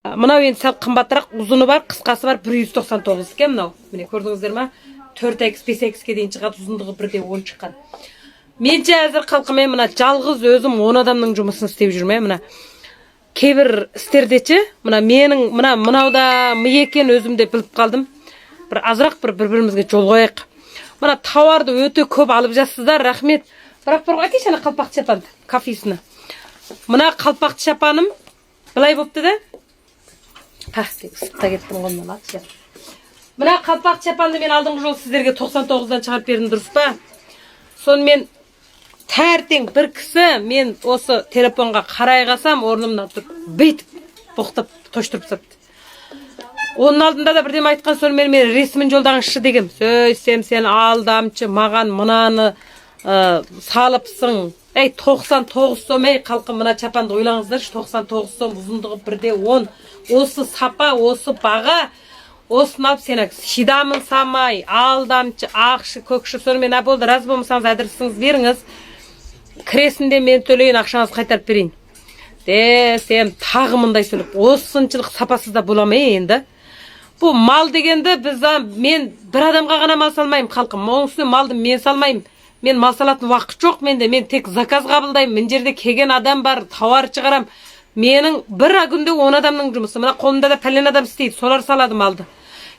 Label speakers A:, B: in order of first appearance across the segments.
A: Мынау енді сәл қымбатырақ, ұзыны бар, қысқасы бар, 199 екен мынау. Міне көрдіңіздер ма? 4x 5x'ке дейін шығады, ұзындығы 1/10 шыққан. Менше әзір қалқымай мына жалғыз өзім 10 адамның жұмысын істеп жүрмін. Мына кейбір істердечі, мынауда ми екен өзімде біліп қалдым. Бір азырақ бір-бірімізге жол қояйық. Мына тауарды өте көп алып жатсыздар, рахмет. Бірақ бір әкеш ана қалпақты шапанды, кафесіні. Мына қалпақты шапаным былай бопты да. Ысықта кеттім ғонынан атшы. Мына қалпақты шапанды мен алдыңғы жол сіздерге 99-дан шығарып бердім, дұрыс па? Сонымен тәртең бір кісі мен осы телефонға қарай қалсам, орнымнан тұрып, бейтіп боқтап тоштырып сапты. Оның алдында да бірдем айтқан, сонымен мен ресімін жолдағыншы дегем. Сөйсем сен алдамшы, маған мынаны салыпсың. 99 сом, қалқым мына чапанды ойлаңыздар, 99 сом, ұзындығы 1/10. Осы сапа, осы баға, осын алып сен шидамын самай, алдамшы, ақшы, көкші, сонымен болды, раз болмасаңыз адресіңіз беріңіз. Кіресінде мен төлейін, ақшаңыз қайтарып берейін. Сен тағы мындай сөйлеп, осыншылық сапасыз да боламай енді. Бұл мал дегенді мен бір адамға ғана мал салмайым, қалқым. Оның үстіне малды мен салмайым. Мен мал салатын уақыт жоқ менде. Мен тек заказ қабылдаймын. Мен жерде келген адам бар, тауар шығарам. Менің бір күнде 10 адамның жұмысы. Мына қолымда да пәлен адам істейді. Солар салады малды.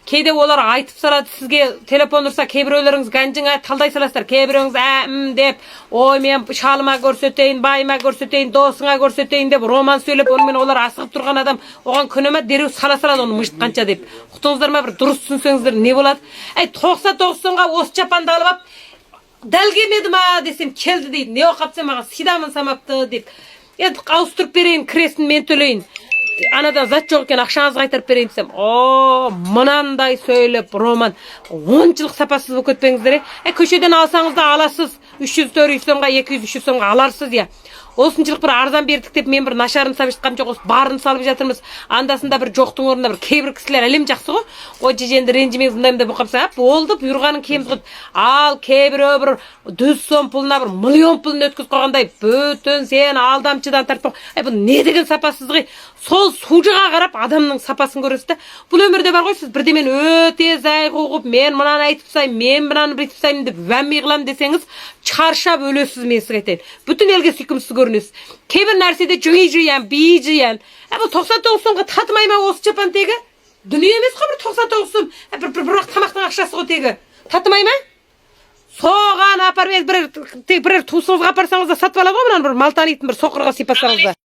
A: Кейде олар айтып салады, сізге телефон ұрса, кейбіреулеріңіз ganjыңа талдай саласыздар. Кейбіреуіңіз деп, ой мен шалыма көрсетейін, байыма көрсетейін, досыңа көрсетейін деп роман сөйлеп, онымен олар асығып тұрған адам, оған күніме дереу салады оны мыжытқанша деп. Ұқтыңыздар ма, бір дұрыс түсінсеңіздер не болады? 99 сомға осы чапанды алып ап, дәл келмеді ма десем, келді дейді. Не оқапсың маған, сидамын самапты деп. Енді ауыстырып берейін, кіресін мен төлейін. Анадан зат жоқ екен, ақшаңызға қайтарып берейін десем, мынандай сөйлеп роман 10 жыл сапасыз болып кетпеңіздер. Көшеден алсаңыз да аласыз, 300-400 сомға, 200-300 сомға аларсыз я. Осыншылық бір арзан бердік деп мен бір нашарын салып жатқам жоқ, барын салып жатырмыз. Андасында бір жоқтың орнында бір кейбір кісілер әлем жақсы ғой. Ой жеженді ренжімеңіз мындайым деп оқапса, болды, бұйырғаның кеміз ғой. Ал кейбіреу бір 100 сом пұлына бір миллион пұлын өткіз қойғандай, бүтін сен алдамшыдан тартып. Бұл не деген сапасыздығы? Сол сужыға қарап адамның сапасын көресіз. Бұл өмірде бар ғой, сіз бірде мен өте зай қоғып, мен мынаны айтып сайым, мен мынаны бүйтіп сайым деп вәммей қылам десеңіз, чаршап өлесіз, мен сізге айтайын. Бүтін елге сүйкімсіз көрінесіз. Кейбір нәрседе жүй жүйен, бей жүйен. Бұл 99 сомға татымай ма осы чапан тегі? Дүние емес қой бір 99 сом. Бірақ тамақтың ақшасы ғой тегі. Татымай ма? Соған апарып, бір туысыңызға апарсаңыз да сатып алады ғой, мынаны бір мал танитын бір соқырға сипасаңыз да.